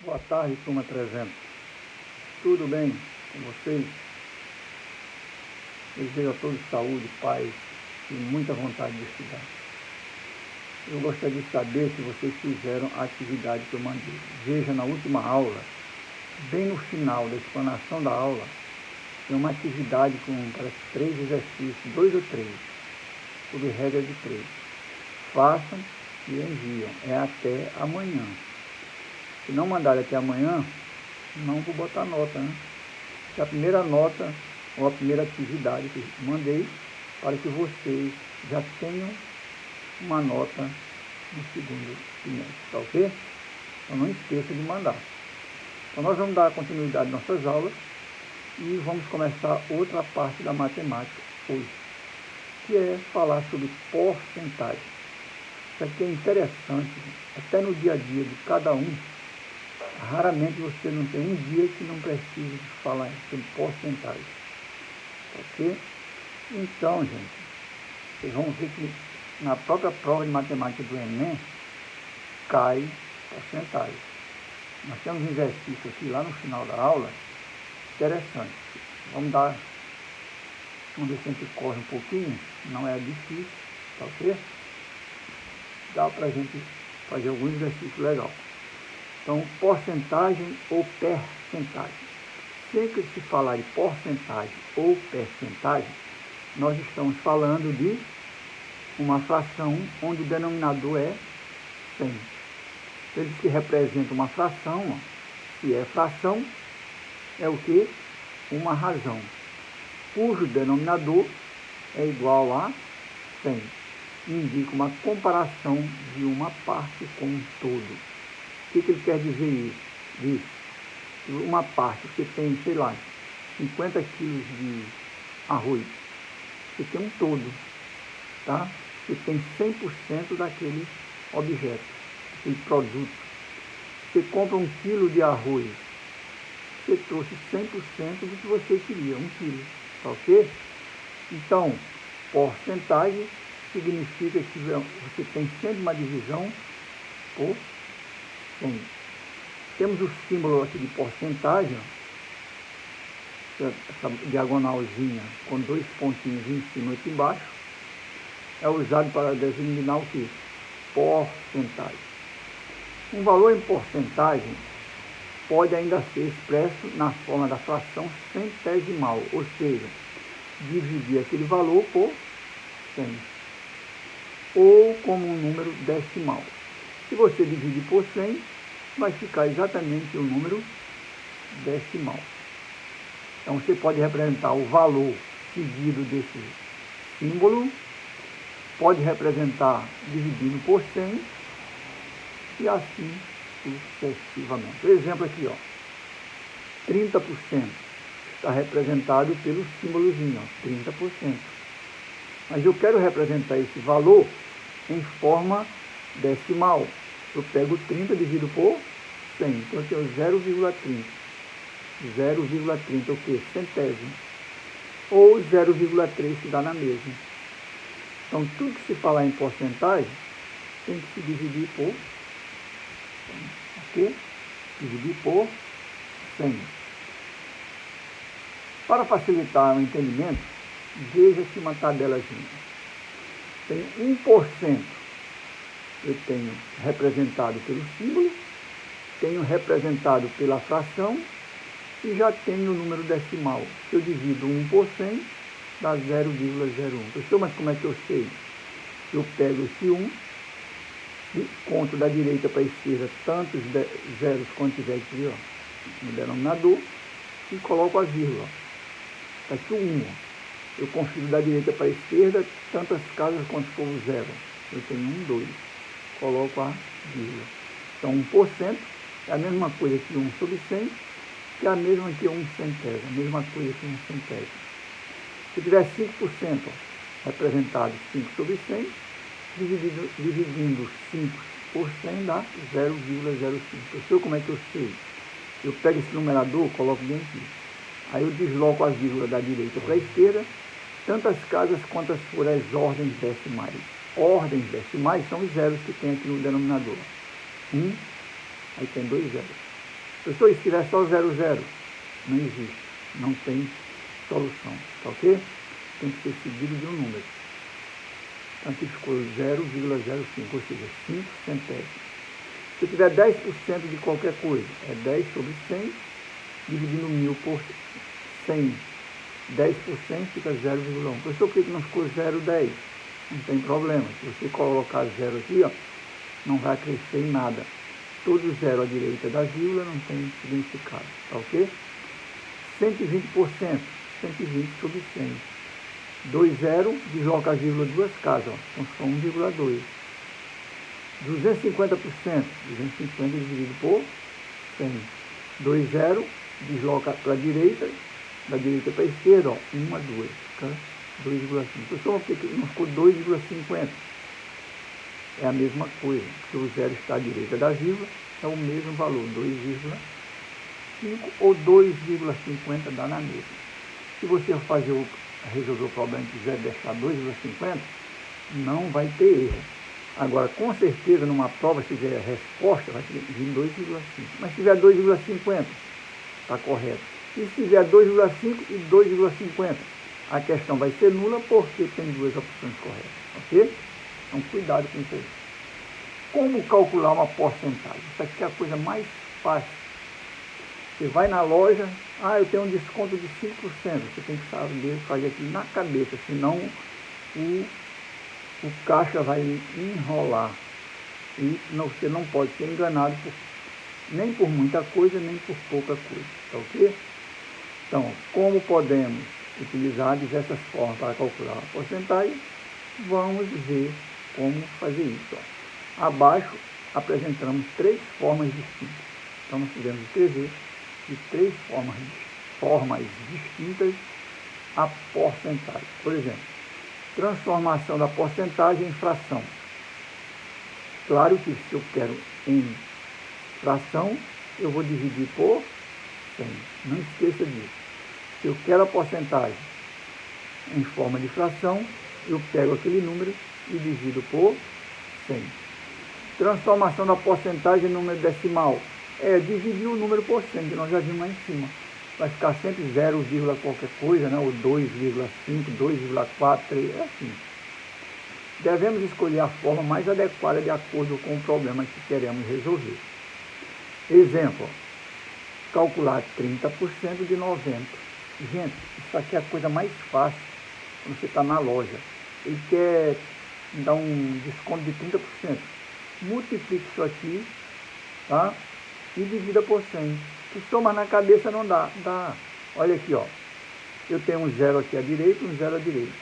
Boa tarde, turma 300. Tudo bem com vocês? Desejo a todos saúde, paz e muita vontade de estudar. Eu gostaria de saber se vocês fizeram a atividade que eu mandei. Veja na última aula, bem no final da explanação da aula, tem uma atividade com parece 3 exercícios, 2 ou 3, sobre regra de 3. Façam e enviam. É até amanhã. Se não mandarem até amanhã, não vou botar nota, né? É a primeira nota ou a primeira atividade que mandei para que vocês já tenham uma nota no segundo semestre, tá ok? Então não esqueça de mandar. Então nós vamos dar continuidade às nossas aulas e vamos começar outra parte da matemática hoje, que é falar sobre porcentagem. Isso aqui é interessante, até no dia a dia de cada um. Raramente você não tem um dia que não precise de falar sobre porcentagem. Ok? Então, gente, vocês vão ver que na própria prova de matemática do Enem cai porcentagem. Nós temos um exercício aqui lá no final da aula, interessante. Vamos ver se a gente corre um pouquinho, não é difícil, tá ok? Dá pra gente fazer algum exercício legal. Então, porcentagem ou percentagem. Sempre que se falar de porcentagem ou percentagem, nós estamos falando de uma fração onde o denominador é 100. Eles que representam uma fração, ó, se é fração, é o que? Uma razão, cujo denominador é igual a 100. Indica uma comparação de uma parte com um todo. O que ele quer dizer isso? Uma parte, você tem, sei lá, 50 quilos de arroz, você tem um todo, tá? Você tem 100% daquele objeto, aquele produto. Você compra 1 quilo de arroz, você trouxe 100% do que você queria, 1 quilo, tá ok? Então, porcentagem significa que você tem sempre uma divisão por 100. Temos o símbolo aqui de porcentagem, essa diagonalzinha com 2 pontinhos em cima e aqui embaixo, é usado para designar o que? Porcentagem. Um valor em porcentagem pode ainda ser expresso na forma da fração centesimal, ou seja, dividir aquele valor por 100, ou como um número decimal. Se você dividir por 100, vai ficar exatamente o número decimal. Então você pode representar o valor seguido desse símbolo, pode representar dividindo por 100 e assim sucessivamente. Por exemplo aqui, ó, 30% está representado pelo símbolozinho, ó, 30%. Mas eu quero representar esse valor em forma decimal. Eu pego 30 dividido por 100, então eu tenho 0,30. 0,30 o que? Centésimo. Ou 0,3 se dá na mesma. Então, tudo que se falar em porcentagem tem que se dividir por 100. Ok? Dividir por 100. Para facilitar o entendimento, veja aqui uma tabelazinha. Tem 1%. Eu tenho representado pelo símbolo, tenho representado pela fração e já tenho o número decimal. Se eu divido 1 por 100, dá 0,01. Pessoal, mas como é que eu sei? Eu pego esse 1 e conto da direita para a esquerda tantos zeros quanto tiver aqui, ó, no denominador, e coloco a vírgula. Está aqui o 1. Eu confiro da direita para a esquerda tantas casas quanto for o zero. Eu tenho 1, 2. Coloco a vírgula. Então, 1% é a mesma coisa que 1 sobre 100, que é a mesma que 1 centésimo, a mesma coisa que 1 centésimo. Se tiver 5%, ó, representado 5 sobre 100, dividindo 5 por 100 dá 0,05. Pessoal, como é que eu sei? Eu pego esse numerador, coloco bem aqui. Aí eu desloco a vírgula da direita para a esquerda, tantas casas quantas forem as ordens decimais. Ordens decimais são os zeros que tem aqui no denominador. 1, aí tem 2 zeros. Professor, se tiver só 00, não existe, não tem solução, tá ok? Tem que ser seguido de um número. Então aqui ficou 0,05, ou seja, 5 centésimos. Se tiver 10% de qualquer coisa, é 10 sobre 100, dividindo 1000 por 100. 10% fica 0,1. Professor, por que não ficou 0,10? Não tem problema. Se você colocar 0 aqui, ó, não vai crescer em nada. Todo zero à direita da vírgula não tem significado, tá ok? 120%, 120 sobre 100. 2 zero, desloca a vírgula duas casas, ó, então só 1,2. 250%, 250 dividido por 100. 2 zero, desloca para a direita, da direita para a esquerda, ó, 1 a 2, fica 2,5. Pessoal, por que não ficou 2,50? É a mesma coisa, porque o zero está à direita da vírgula, é o mesmo valor, 2,5 ou 2,50 dá na mesma. Se você resolver o problema e quiser deixar 2,50, não vai ter erro. Agora, com certeza, numa prova, se tiver a resposta, vai vir 2,5. Mas se tiver 2,50, está correto. E se tiver 2,5 e 2,50, a questão vai ser nula porque tem duas opções corretas, ok? Então, cuidado com isso aí. Como calcular uma porcentagem? Isso aqui é a coisa mais fácil. Você vai na loja, eu tenho um desconto de 5%. Você tem que saber fazer aqui na cabeça, senão o caixa vai enrolar. E você não pode ser enganado nem por muita coisa, nem por pouca coisa. Tá ok? Então, como podemos utilizar diversas formas para calcular a porcentagem? Vamos ver como fazer isso. Ó. Abaixo apresentamos 3 formas distintas. Então, nós podemos escrever de 3 formas distintas a porcentagem. Por exemplo, transformação da porcentagem em fração. Claro que se eu quero em fração, eu vou dividir por 100. Não esqueça disso. Se eu quero a porcentagem em forma de fração, eu pego aquele número e divido por 100. Transformação da porcentagem em número decimal. Dividir o número por 100, que nós já vimos lá em cima. Vai ficar sempre 0, qualquer coisa, né? Ou 2,5, 2,4, 3, é assim. Devemos escolher a forma mais adequada de acordo com o problema que queremos resolver. Exemplo, calcular 30% de 90. Gente, isso aqui é a coisa mais fácil quando você está na loja. Ele quer dar um desconto de 30%. Multiplique isso aqui, tá? E divida por 100. Se soma na cabeça não dá. Olha aqui, ó. Eu tenho um zero aqui à direita e um zero à direita.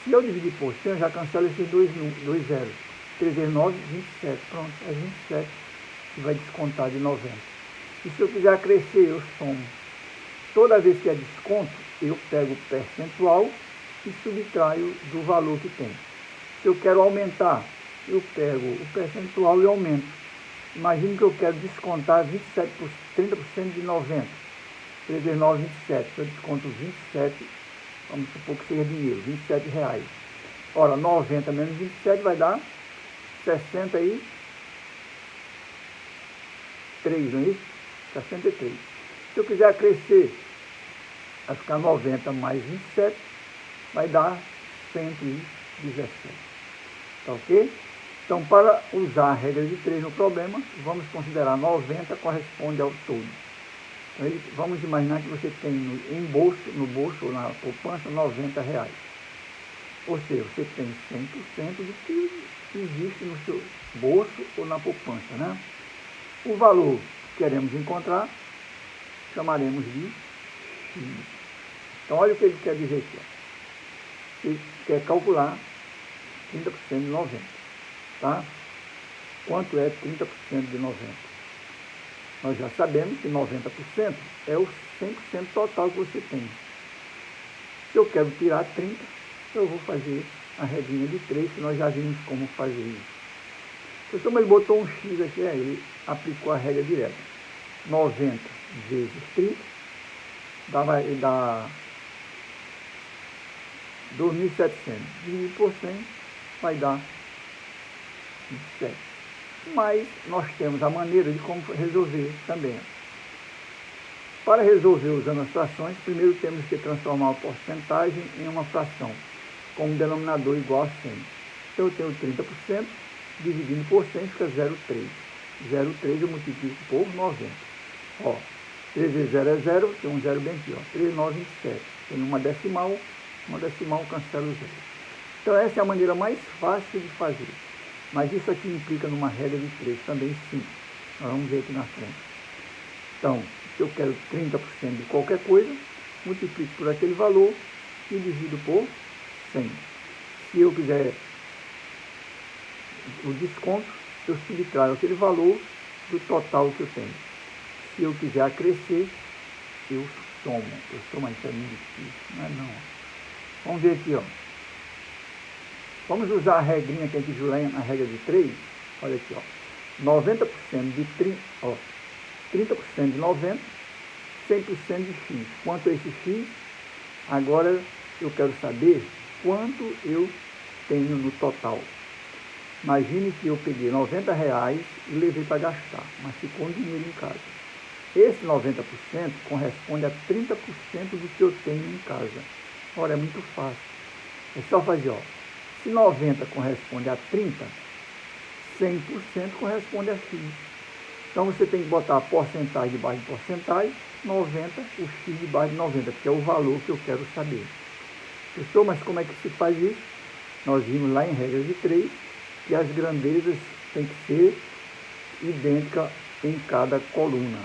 Se eu dividir por 100, eu já cancelo esses dois zeros. 3 vezes 9, 27. Pronto, é 27 que vai descontar de 90. E se eu quiser crescer, eu somo. Toda vez que é desconto, eu pego o percentual e subtraio do valor que tem. Se eu quero aumentar, eu pego o percentual e aumento. Imagine que eu quero descontar 27%, 30% de 90. 3 vezes 9, 27. Se eu desconto 27, vamos supor que seja dinheiro, R$27. Ora, 90 menos 27 vai dar 63, não é isso? 63. Se eu quiser crescer, vai ficar 90 mais 27, vai dar 117. Tá ok? Então, para usar a regra de 3 no problema, vamos considerar 90 corresponde ao todo. Então, vamos imaginar que você tem no bolso ou na poupança R$90. Ou seja, você tem 100% do que existe no seu bolso ou na poupança, né? O valor que queremos encontrar, chamaremos de X. Então, olha o que ele quer dizer aqui. Ó. Ele quer calcular 30% de 90. Tá? Quanto é 30% de 90? Nós já sabemos que 90% é o 100% total que você tem. Se eu quero tirar 30%, eu vou fazer a regrinha de 3, que nós já vimos como fazer isso. Professor, mas ele botou um X aqui, ele aplicou a regra direta. 90 vezes 30 dá 2.700. Dividido por 100 vai dar 27. Mas nós temos a maneira de como resolver também. Para resolver usando as frações, primeiro temos que transformar a porcentagem em uma fração, com um denominador igual a 100. Então eu tenho 30%, dividindo por 100 fica 0,3. 0,3 eu multiplico por 90. Ó, 3 vezes 0 é 0, tem um 0 bem aqui, ó. 3, 9, 27. Tem uma decimal cancela o 0. Então essa é a maneira mais fácil de fazer. Mas isso aqui implica numa regra de 3 também simples. Nós vamos ver aqui na frente. Então, se eu quero 30% de qualquer coisa, multiplico por aquele valor e divido por 100. Se eu quiser o desconto, eu subtraio aquele valor do total que eu tenho. Se eu quiser acrescer, eu somo. Mas isso é muito difícil. Não é não. Vamos ver aqui, ó. Vamos usar a regrinha que a gente viu lá na regra de 3. Olha aqui, ó. 90% de 30, ó. 30% de 90, 100% de x. Quanto é esse x? Agora eu quero saber quanto eu tenho no total. Imagine que eu peguei R$90 e levei para gastar, mas ficou um dinheiro em casa. Esse 90% corresponde a 30% do que eu tenho em casa. Ora, é muito fácil. É só fazer, ó. Se 90 corresponde a 30, 100% corresponde a x. Então você tem que botar a porcentagem debaixo de porcentagem, 90, o x debaixo de 90, porque é o valor que eu quero saber. Pessoal, mas como é que se faz isso? Nós vimos lá em regra de 3, que as grandezas têm que ser idênticas em cada coluna.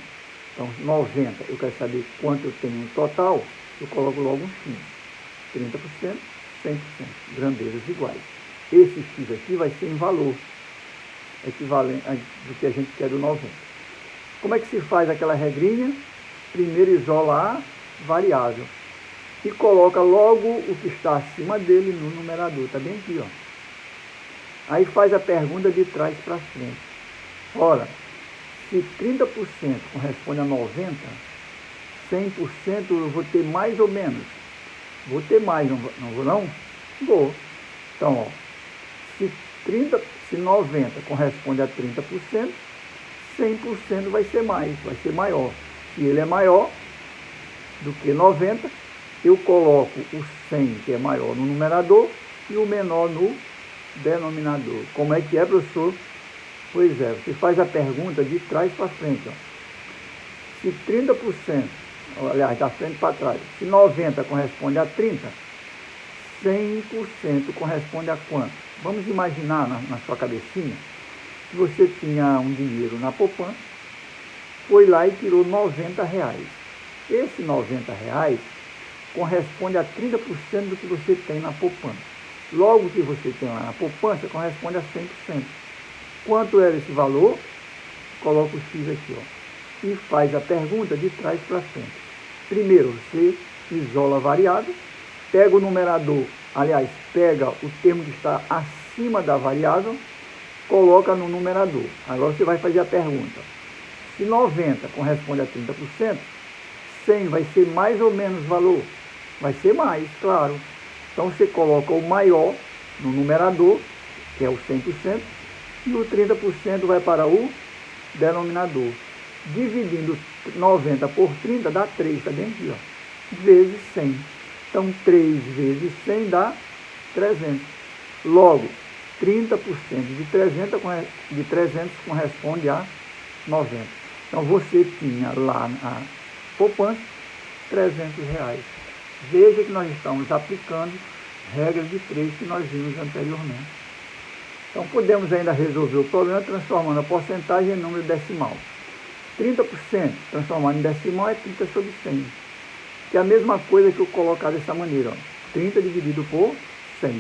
Então, 90, eu quero saber quanto eu tenho no total, eu coloco logo um x. 30%, 100%, grandezas iguais. Esse x aqui vai ser em valor, equivalente do que a gente quer do 90. Como é que se faz aquela regrinha? Primeiro isola a variável e coloca logo o que está acima dele no numerador. Está bem aqui, ó. Aí faz a pergunta de trás para frente. Ora, se 30% corresponde a 90, 100% eu vou ter mais ou menos? Vou ter mais, não vou não? Vou. Então, ó, se 90 corresponde a 30%, 100% vai ser mais, vai ser maior. Se ele é maior do que 90, eu coloco o 100, que é maior, no numerador e o menor no denominador. Como é que é, professor? Pois é, você faz a pergunta de trás para frente. Ó. Se 30%, aliás, da frente para trás, se 90 corresponde a 30, 100% corresponde a quanto? Vamos imaginar na sua cabecinha que você tinha um dinheiro na poupança, foi lá e tirou R$90. Esse R$90 corresponde a 30% do que você tem na poupança. Logo, o que você tem lá na poupança corresponde a 100%. Quanto era esse valor? Coloca o X aqui, ó, e faz a pergunta de trás para frente. Primeiro, você isola a variável, pega o numerador, aliás, pega o termo que está acima da variável, coloca no numerador. Agora você vai fazer a pergunta. Se 90 corresponde a 30%, 100 vai ser mais ou menos valor? Vai ser mais, claro. Então você coloca o maior no numerador, que é o 100%, e o 30% vai para o denominador. Dividindo 90 por 30 dá 3, tá bem aqui, ó, vezes 100. Então 3 vezes 100 dá 300. Logo, 30% de 300 corresponde a 90. Então você tinha lá na poupança R$300. Veja que nós estamos aplicando regra de 3 que nós vimos anteriormente. Então podemos ainda resolver o problema transformando a porcentagem em número decimal. 30% transformando em decimal é 30 sobre 100. Que é a mesma coisa que eu colocar dessa maneira, ó. 30 dividido por 100.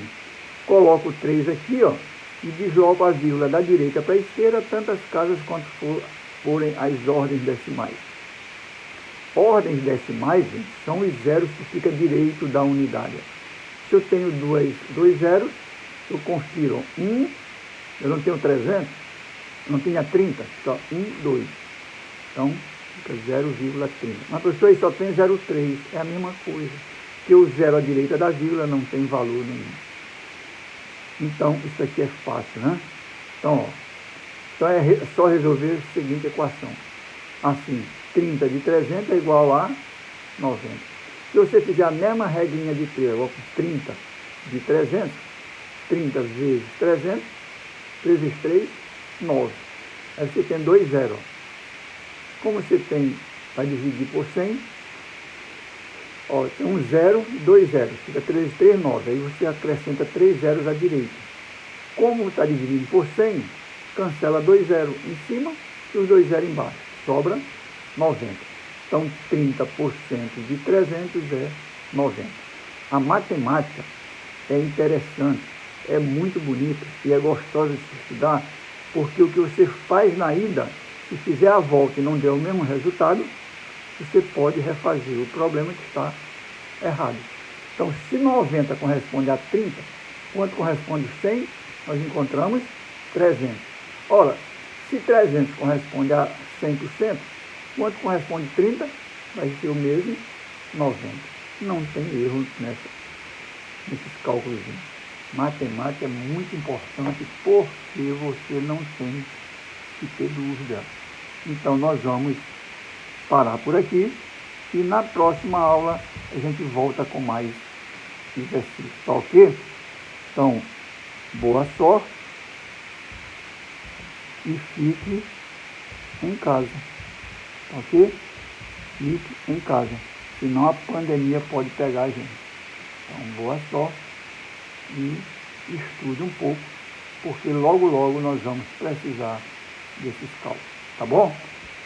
Coloco 3 aqui, ó, e desloco a vírgula da direita para a esquerda, tantas casas quanto forem as ordens decimais. Ordens decimais, gente, são os zeros que ficam direito da unidade. Se eu tenho dois zeros, eu confiro 1, eu não tenho 300, não tinha 30, só 1, 2. Então, fica 0,30. Mas, professor, aí só tem 0,3. É a mesma coisa. Que o zero à direita da vírgula não tem valor nenhum. Então, isso aqui é fácil, né? Então, ó, é só resolver a seguinte equação. Assim, 30 de 300 é igual a 90. Se você fizer a mesma regrinha de 3, agora com 30 de 300, 30 vezes 300, 3 vezes 3, 9. Aí você tem 2 zeros. Como você tem para dividir por 100, ó, tem um 0 e 2 zeros. Fica 3 vezes 3, 9. Aí você acrescenta 3 zeros à direita. Como está dividido por 100, cancela 2 zeros em cima e os 2 zeros embaixo. Sobra 90. Então, 30% de 300 é 90. A matemática é interessante, é muito bonita e é gostosa de se estudar, porque o que você faz na ida, se fizer a volta e não der o mesmo resultado, você pode refazer o problema que está errado. Então, se 90 corresponde a 30, quanto corresponde a 100, nós encontramos 300. Ora, se 300 corresponde a 100%, quanto corresponde a 30, vai ser o mesmo 90. Não tem erro nesses cálculos. Matemática é muito importante porque você não tem que ter dúvida. Então, nós vamos parar por aqui e na próxima aula a gente volta com mais exercícios, tá ok? Então, boa sorte e fique em casa, tá ok? Fique em casa, senão a pandemia pode pegar a gente. Então, boa sorte e estude um pouco, porque logo, logo nós vamos precisar desses cálculos, tá bom?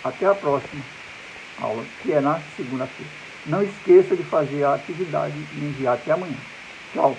Até a próxima aula, que é na segunda-feira. Não esqueça de fazer a atividade e enviar até amanhã. Tchau!